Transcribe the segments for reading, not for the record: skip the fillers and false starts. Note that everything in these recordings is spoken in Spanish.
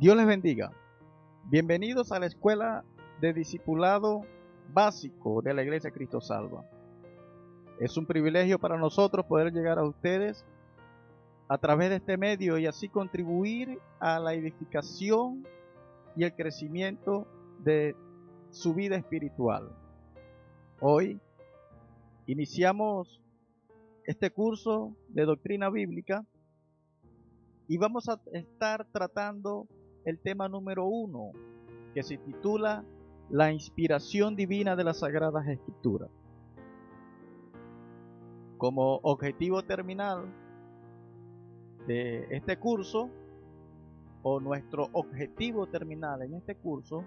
Dios les bendiga. Bienvenidos a la Escuela de Discipulado Básico de la Iglesia Cristo Salva. Es un privilegio para nosotros poder llegar a ustedes a través de este medio y así contribuir a la edificación y el crecimiento de su vida espiritual. Hoy iniciamos este curso de doctrina bíblica y vamos a estar tratando el tema número 1, que se titula La inspiración divina de las Sagradas Escrituras. Como objetivo terminal de este curso, o nuestro objetivo terminal en este curso,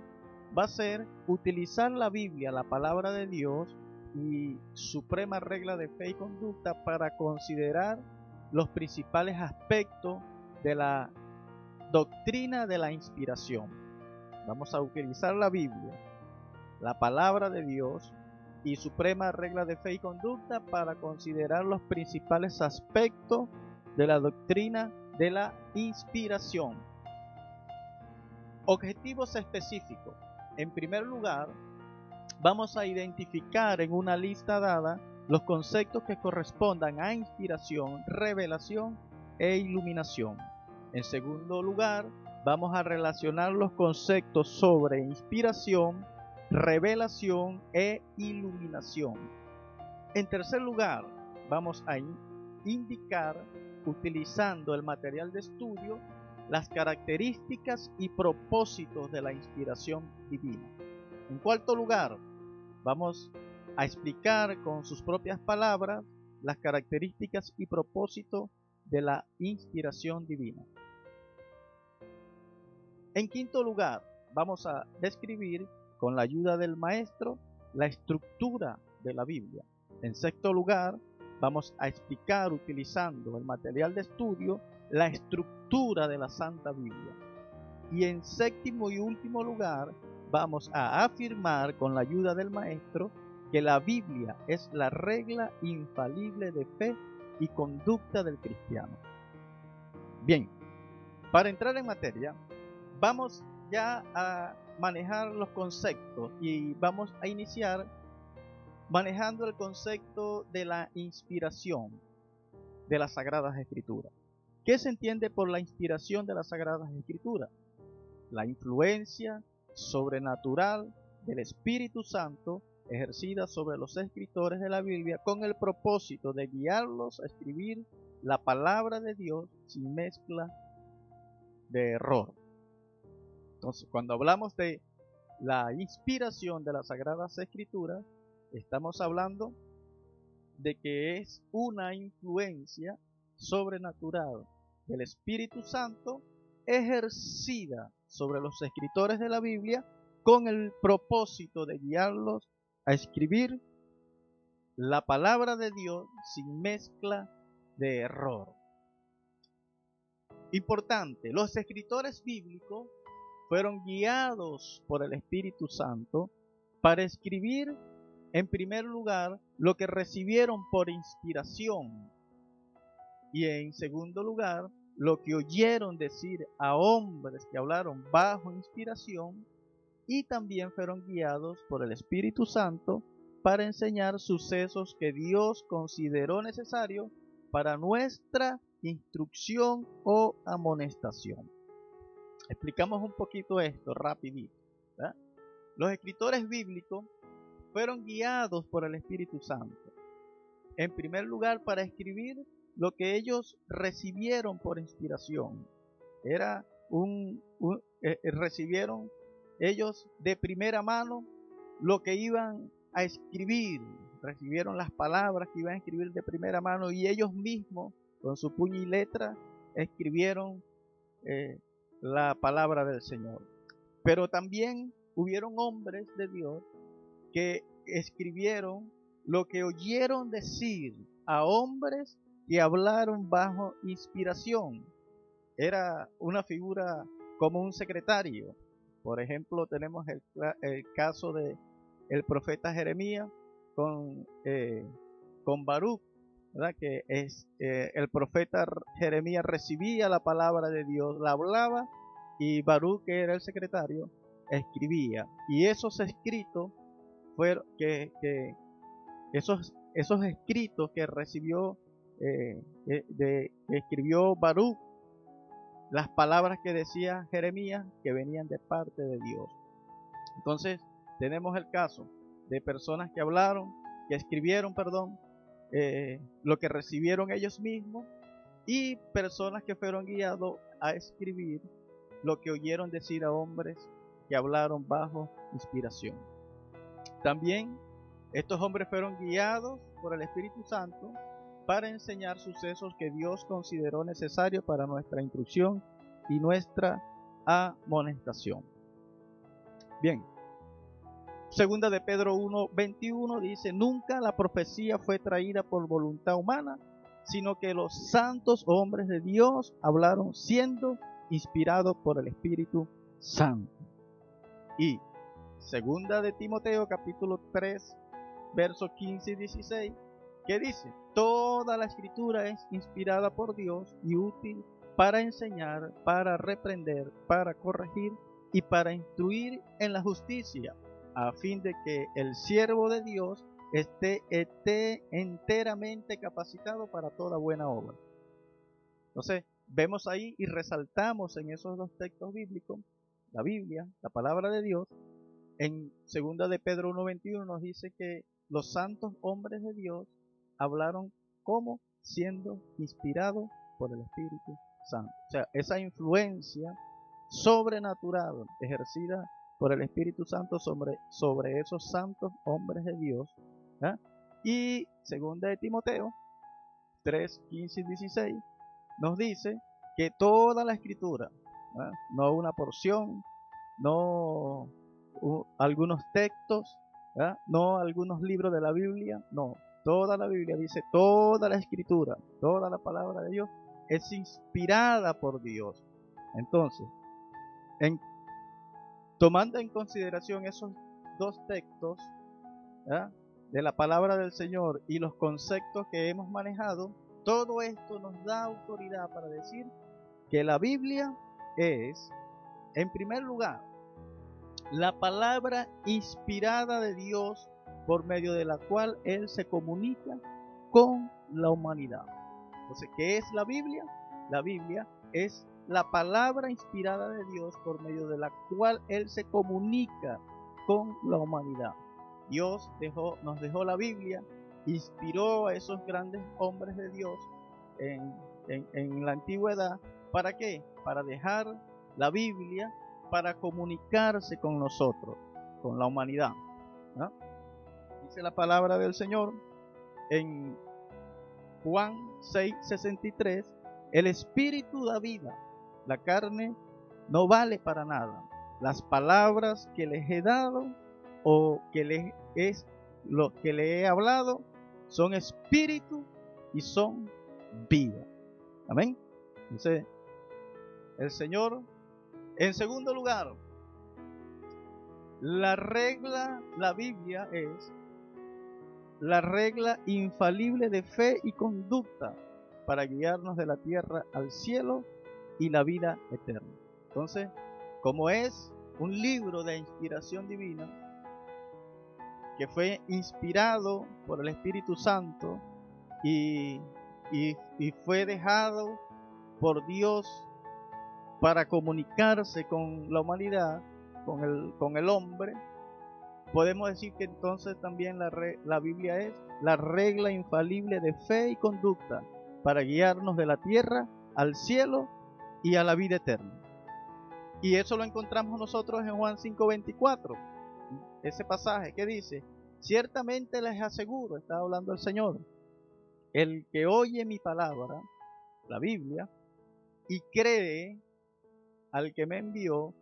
va a ser utilizar la Biblia, la palabra de Dios y suprema regla de fe y conducta para considerar los principales aspectos de la doctrina de la inspiración. Vamos a utilizar la Biblia, la palabra de Dios y suprema regla de fe y conducta para considerar los principales aspectos de la doctrina de la inspiración. Objetivos específicos. En primer lugar, vamos a identificar en una lista dada los conceptos que correspondan a inspiración, revelación e iluminación. En segundo lugar, vamos a relacionar los conceptos sobre inspiración, revelación e iluminación. En tercer lugar, vamos a indicar, utilizando el material de estudio, las características y propósitos de la inspiración divina. En cuarto lugar, vamos a explicar con sus propias palabras las características y propósitos de la inspiración divina. En quinto lugar, vamos a describir con la ayuda del maestro la estructura de la Biblia. En sexto lugar, vamos a explicar utilizando el material de estudio la estructura de la Santa Biblia. Y en séptimo y último lugar, vamos a afirmar con la ayuda del maestro que la Biblia es la regla infalible de fe y conducta del cristiano. Bien, para entrar en materia, vamos ya a manejar los conceptos y vamos a iniciar manejando el concepto de la inspiración de las Sagradas Escrituras. ¿Qué se entiende por la inspiración de las Sagradas Escrituras? La influencia sobrenatural del Espíritu Santo ejercida sobre los escritores de la Biblia con el propósito de guiarlos a escribir la palabra de Dios sin mezcla de error. Entonces, cuando hablamos de la inspiración de las Sagradas Escrituras, estamos hablando de que es una influencia sobrenatural del Espíritu Santo ejercida sobre los escritores de la Biblia con el propósito de guiarlos a escribir la palabra de Dios sin mezcla de error. Importante, los escritores bíblicos fueron guiados por el Espíritu Santo para escribir, en primer lugar, lo que recibieron por inspiración y en segundo lugar, lo que oyeron decir a hombres que hablaron bajo inspiración, y también fueron guiados por el Espíritu Santo para enseñar sucesos que Dios consideró necesarios para nuestra instrucción o amonestación. Explicamos un poquito esto rapidito, ¿verdad? Los escritores bíblicos fueron guiados por el Espíritu Santo, en primer lugar para escribir lo que ellos recibieron por inspiración. Era recibieron ellos de primera mano lo que iban a escribir, recibieron las palabras que iban a escribir de primera mano y ellos mismos con su puño y letra escribieron la palabra del Señor. Pero también hubieron hombres de Dios que escribieron lo que oyeron decir a hombres que hablaron bajo inspiración. Era una figura como un secretario. Por ejemplo, tenemos el caso de el profeta Jeremías con Baruch, ¿verdad? Que es el profeta Jeremías recibía la palabra de Dios, la hablaba y Baruch, que era el secretario, escribía. Y esos escritos fueron esos escritos que recibió, que escribió Baruch, las palabras que decía Jeremías, que venían de parte de Dios. Entonces, tenemos el caso de personas que hablaron, que escribieron, perdón, lo que recibieron ellos mismos, y personas que fueron guiados a escribir lo que oyeron decir a hombres que hablaron bajo inspiración. También estos hombres fueron guiados por el Espíritu Santo para enseñar sucesos que Dios consideró necesarios para nuestra instrucción y nuestra amonestación. Bien, segunda de Pedro 1:21 dice: nunca la profecía fue traída por voluntad humana, sino que los santos hombres de Dios hablaron siendo inspirados por el Espíritu Santo. Y segunda de Timoteo capítulo 3, versos 15 y 16, que dice: toda la escritura es inspirada por Dios y útil para enseñar, para reprender, para corregir y para instruir en la justicia, a fin de que el siervo de Dios esté enteramente capacitado para toda buena obra. Entonces, vemos ahí y resaltamos en esos dos textos bíblicos, la Biblia, la palabra de Dios. En segunda de Pedro 1:21 nos dice que los santos hombres de Dios hablaron como siendo inspirados por el Espíritu Santo. O sea, esa influencia sobrenatural ejercida por el Espíritu Santo sobre esos santos hombres de Dios. ¿eh? Y segunda de Timoteo 3, 15 y 16 nos dice que toda la escritura, no una porción, no algunos textos, no algunos libros de la Biblia, no, toda la Biblia dice, toda la escritura, toda la palabra de Dios es inspirada por Dios. Entonces, tomando en consideración esos dos textos de la palabra del Señor y los conceptos que hemos manejado, todo esto nos da autoridad para decir que la Biblia es, en primer lugar, la palabra inspirada de Dios por medio de la cual Él se comunica con la humanidad. Entonces, ¿qué es la Biblia? La Biblia es la palabra inspirada de Dios por medio de la cual Él se comunica con la humanidad. Dios nos dejó la Biblia, inspiró a esos grandes hombres de Dios en la antigüedad. ¿Para qué? Para dejar la Biblia para comunicarse con nosotros, con la humanidad. ¿no? Dice la palabra del Señor en Juan 6:63, el Espíritu da vida, la carne no vale para nada. Las palabras que les he dado o que lo que le he hablado son espíritu y son vida. Amén. Entonces, el Señor, en segundo lugar, la Biblia es la regla infalible de fe y conducta para guiarnos de la tierra al cielo y la vida eterna. Entonces, como es un libro de inspiración divina, que fue inspirado por el Espíritu Santo y fue dejado por Dios para comunicarse con la humanidad, con el hombre, podemos decir que entonces también la Biblia es la regla infalible de fe y conducta para guiarnos de la tierra al cielo y a la vida eterna. Y eso lo encontramos nosotros en Juan 5:24, ese pasaje que dice: ciertamente les aseguro, está hablando el Señor, el que oye mi palabra, la Biblia, y cree al que me envió,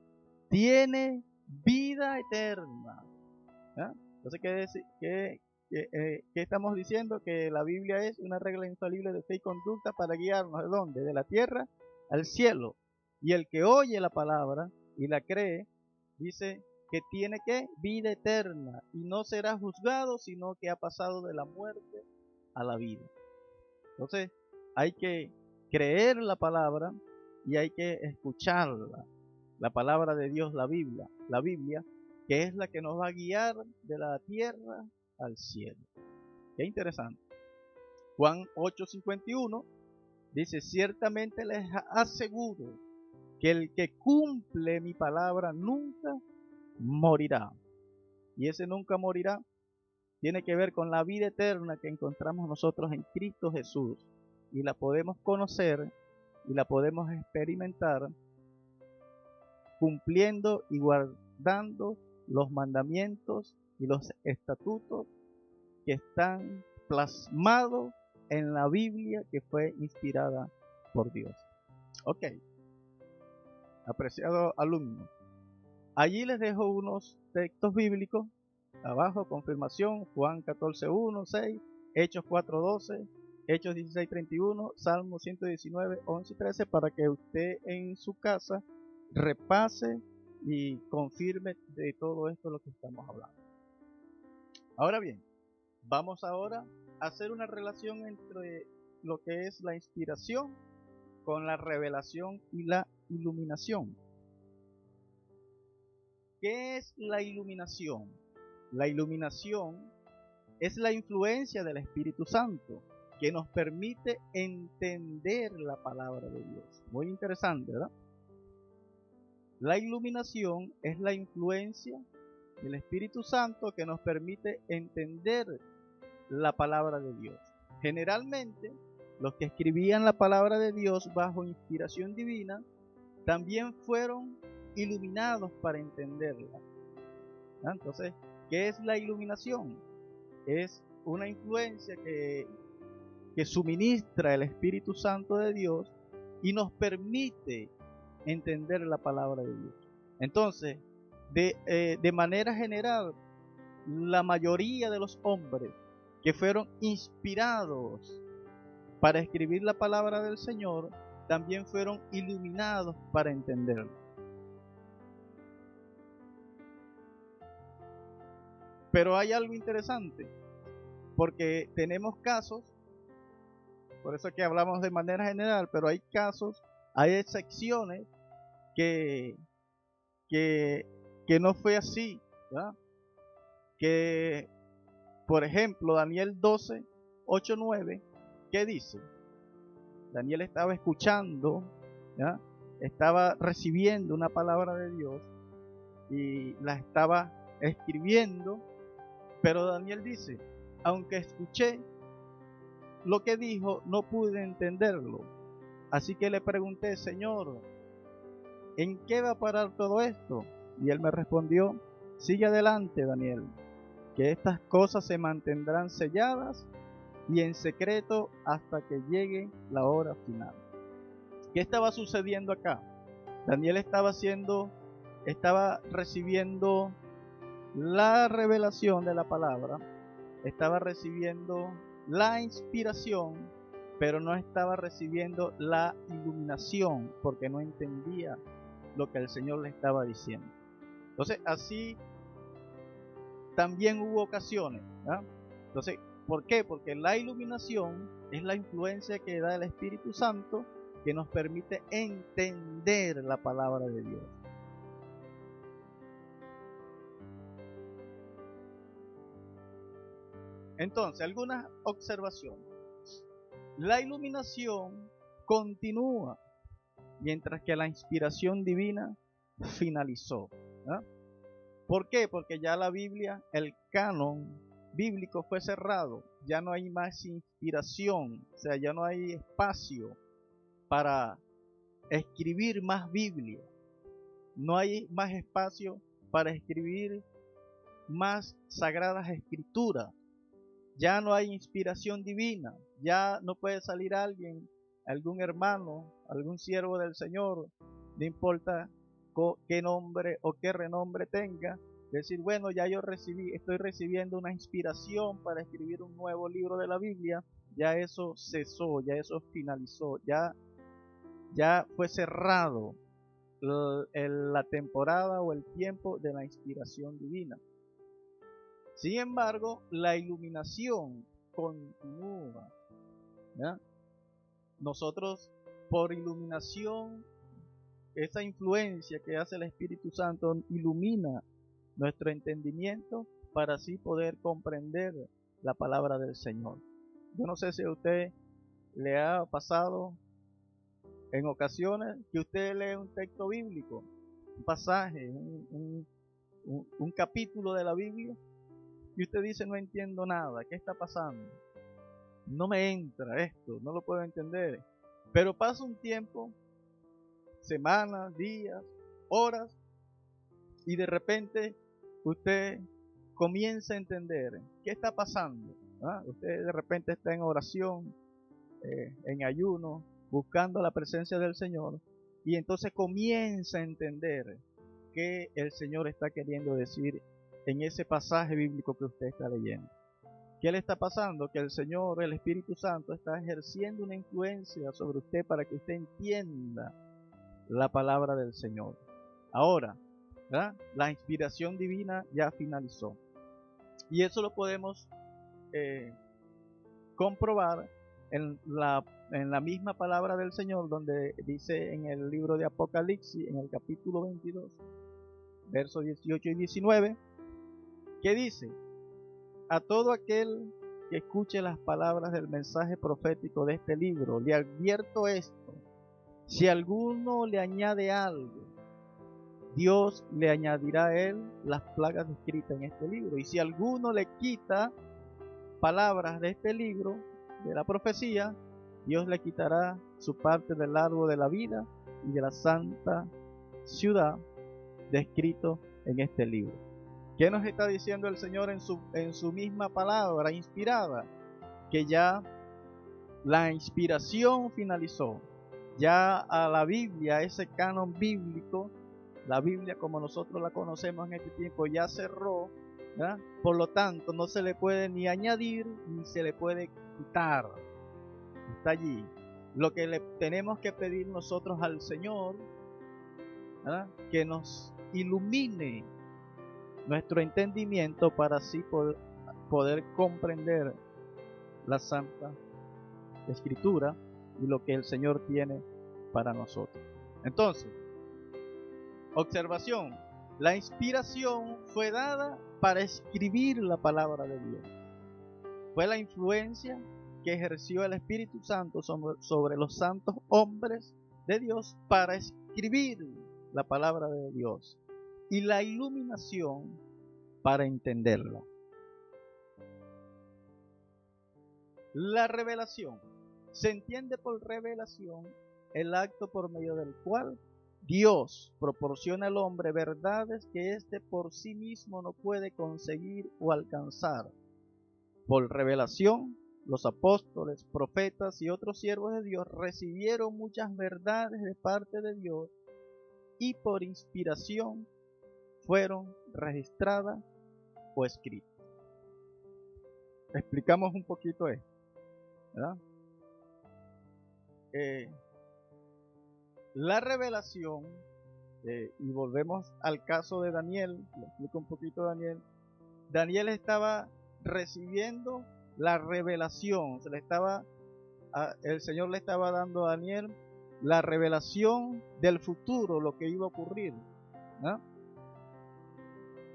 tiene vida eterna. Entonces, ¿qué estamos diciendo? Que la Biblia es una regla infalible de fe y conducta para guiarnos ¿de dónde? De la tierra al cielo. Y el que oye la palabra y la cree, dice que tiene ¿qué? Vida eterna, y no será juzgado, sino que ha pasado de la muerte a la vida. Entonces, hay que creer la palabra y hay que escucharla. la palabra de Dios, la Biblia, que es la que nos va a guiar de la tierra al cielo. Qué interesante. Juan 8:51 dice: ciertamente les aseguro que el que cumple mi palabra nunca morirá. Y ese nunca morirá tiene que ver con la vida eterna que encontramos nosotros en Cristo Jesús. Y la podemos conocer y la podemos experimentar cumpliendo y guardando los mandamientos y los estatutos que están plasmados en la Biblia que fue inspirada por Dios. Ok, apreciado alumno, allí les dejo unos textos bíblicos. Abajo, confirmación: Juan 14:1, 6, Hechos 4:12, Hechos 16:31, Salmo 119, 11 y 13, para que usted en su casa repase y confirme de todo esto lo que estamos hablando. Ahora bien, vamos ahora a hacer una relación entre lo que es la inspiración con la revelación y la iluminación. ¿Qué es la iluminación? La iluminación es la influencia del Espíritu Santo que nos permite entender la palabra de Dios. Muy interesante, ¿verdad? La iluminación es la influencia del Espíritu Santo que nos permite entender la palabra de Dios. Generalmente, los que escribían la palabra de Dios bajo inspiración divina también fueron iluminados para entenderla. Entonces, ¿qué es la iluminación? Es una influencia que suministra el Espíritu Santo de Dios y nos permite entender la palabra de Dios. Entonces, de manera general, la mayoría de los hombres que fueron inspirados para escribir la palabra del Señor también fueron iluminados para entenderla. Pero hay algo interesante, porque tenemos casos, por eso que hablamos de manera general, pero hay casos, hay excepciones que no fue así, ¿verdad? Que, por ejemplo, Daniel 12, 8, 9, ¿qué dice? Daniel estaba escuchando, ¿ya? Estaba recibiendo una palabra de Dios y la estaba escribiendo, pero Daniel dice: aunque escuché lo que dijo, no pude entenderlo. Así que le pregunté: Señor, ¿en qué va a parar todo esto? Y él me respondió: sigue adelante, Daniel, que estas cosas se mantendrán selladas y en secreto hasta que llegue la hora final. ¿Qué estaba sucediendo acá? Daniel estaba recibiendo la revelación de la palabra, estaba recibiendo la inspiración, pero no estaba recibiendo la iluminación porque no entendía lo que el Señor le estaba diciendo. Entonces, así también hubo ocasiones, ¿verdad? Entonces, ¿por qué? Porque la iluminación es la influencia que da el Espíritu Santo que nos permite entender la palabra de Dios. Entonces, algunas observaciones. La iluminación continúa mientras que la inspiración divina finalizó, ¿verdad? ¿Por qué? Porque ya la Biblia, el canon bíblico fue cerrado, ya no hay más inspiración, o sea, ya no hay espacio para escribir más Biblia, no hay más espacio para escribir más sagradas escrituras, ya no hay inspiración divina, ya no puede salir alguien, algún hermano, algún siervo del Señor, no importa qué nombre o qué renombre tenga, decir: bueno, ya estoy recibiendo una inspiración para escribir un nuevo libro de la Biblia. Ya eso cesó, ya eso finalizó, ya fue cerrado la temporada o el tiempo de la inspiración divina. Sin embargo, la iluminación continúa, ¿ya? Nosotros, por iluminación esa influencia que hace el Espíritu Santo ilumina nuestro entendimiento para así poder comprender la palabra del Señor. Yo no sé si a usted le ha pasado en ocasiones que usted lee un texto bíblico, un pasaje, un capítulo de la Biblia, y usted dice: no entiendo nada, ¿qué está pasando? No me entra esto, no lo puedo entender. Pero pasa un tiempo, semanas, días, horas, y de repente usted comienza a entender qué está pasando. Usted de repente está en oración, en ayuno, buscando la presencia del Señor, y entonces comienza a entender qué el Señor está queriendo decir en ese pasaje bíblico que usted está leyendo. ¿Qué le está pasando? Que el Señor, el Espíritu Santo, está ejerciendo una influencia sobre usted para que usted entienda la palabra del Señor. Ahora, ¿verdad? La inspiración divina ya finalizó. Y eso lo podemos comprobar en la misma palabra del Señor, donde dice en el libro de Apocalipsis, en el capítulo 22, versos 18 y 19, que dice: a todo aquel que escuche las palabras del mensaje profético de este libro, le advierto esto: si alguno le añade algo, Dios le añadirá a él las plagas descritas en este libro. Y si alguno le quita palabras de este libro, de la profecía, Dios le quitará su parte del árbol de la vida y de la santa ciudad descrito en este libro. ¿Qué nos está diciendo el Señor en su misma palabra inspirada? Que ya la inspiración finalizó. Ya a la Biblia, ese canon bíblico, la Biblia como nosotros la conocemos en este tiempo, ya cerró, ¿verdad? Por lo tanto, no se le puede ni añadir ni se le puede quitar. Está allí. Lo que le tenemos que pedir nosotros al Señor, ¿verdad? Que nos ilumine nuestro entendimiento para así poder comprender la Santa Escritura y lo que el Señor tiene para nosotros. Entonces, observación: la inspiración fue dada para escribir la palabra de Dios. Fue la influencia que ejerció el Espíritu Santo sobre los santos hombres de Dios para escribir la palabra de Dios, y la iluminación para entenderla. La revelación. Se entiende por revelación el acto por medio del cual Dios proporciona al hombre verdades que éste por sí mismo no puede conseguir o alcanzar. Por revelación, los apóstoles, profetas y otros siervos de Dios recibieron muchas verdades de parte de Dios, y por inspiración fueron registradas o escritas. Explicamos un poquito esto, ¿verdad? La revelación, y volvemos al caso de Daniel, le explico un poquito a Daniel. Daniel estaba recibiendo la revelación, el Señor le estaba dando a Daniel la revelación del futuro, lo que iba a ocurrir, ¿no?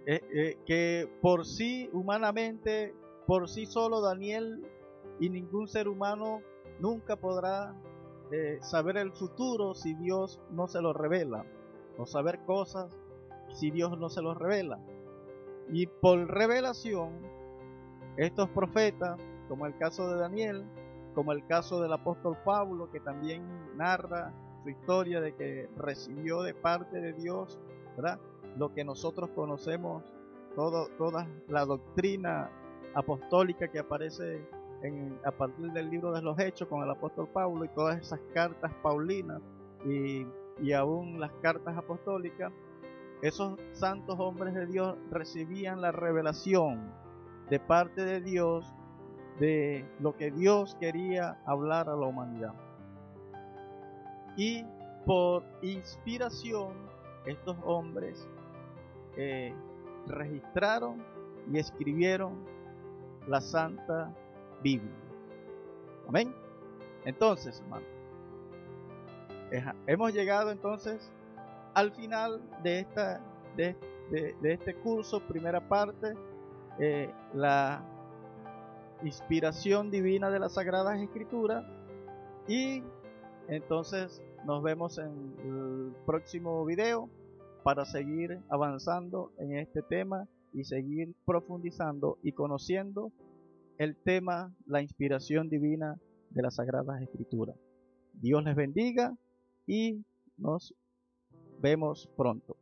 Que por sí, humanamente, por sí solo Daniel y ningún ser humano nunca podrá saber el futuro si Dios no se lo revela, o saber cosas si Dios no se los revela. Y por revelación, estos profetas, como el caso de Daniel, como el caso del apóstol Pablo, que también narra su historia de que recibió de parte de Dios, ¿verdad?, lo que nosotros conocemos, toda la doctrina apostólica que aparece a partir del libro de los Hechos con el apóstol Pablo, y todas esas cartas paulinas y aún las cartas apostólicas. Esos santos hombres de Dios recibían la revelación de parte de Dios de lo que Dios quería hablar a la humanidad. Y por inspiración, estos hombres registraron y escribieron la Santa Biblia. Amén. Entonces, hermano, hemos llegado entonces al final de este curso, primera parte, la inspiración divina de las Sagradas Escrituras, y entonces nos vemos en el próximo video para seguir avanzando en este tema y seguir profundizando y conociendo el tema, la inspiración divina de las Sagradas Escrituras. Dios les bendiga y nos vemos pronto.